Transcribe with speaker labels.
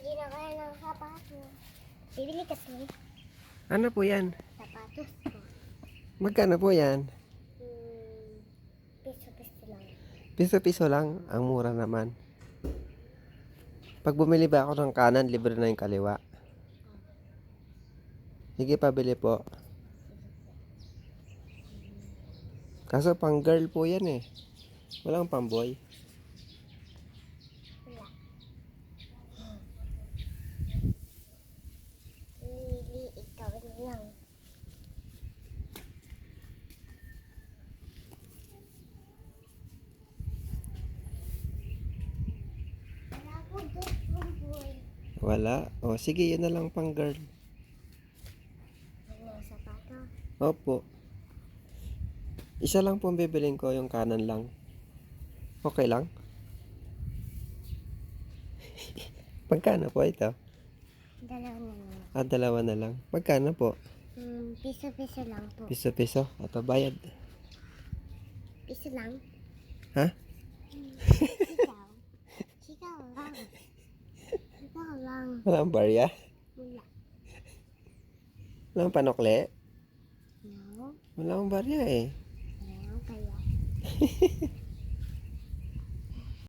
Speaker 1: Hindi na kaya ng sapatos. Bibili kasi
Speaker 2: Ano po yan?
Speaker 1: sapatos ko.
Speaker 2: Magkano po yan?
Speaker 1: Piso-piso lang.
Speaker 2: Piso-piso lang. Ang mura naman. Pag bumili ba ako ng kanan, libre na yung kaliwa. Sige, pabili po. Kaso pang girl po yan eh. Walang pang boy.
Speaker 1: Wala. Lili, ikaw na lang. Wala po doon, boy.
Speaker 2: Wala. O, sige, yun na lang pang girl.
Speaker 1: Ano, sapatos?
Speaker 2: Opo. Isa lang po ang bibilin ko, yung kanan lang. Okay lang? Magkano po ito?
Speaker 1: Dalawa na lang.
Speaker 2: Dalawa na lang. Magkano po?
Speaker 1: Piso-piso lang po.
Speaker 2: Piso-piso. Ito, bayad.
Speaker 1: Piso lang?
Speaker 2: Ha?
Speaker 1: Ikaw? Ikaw lang. Ikaw lang.
Speaker 2: Walang barya?
Speaker 1: Wala.
Speaker 2: Walang panokle?
Speaker 1: No?
Speaker 2: Walang barya eh.
Speaker 1: Ano kaya?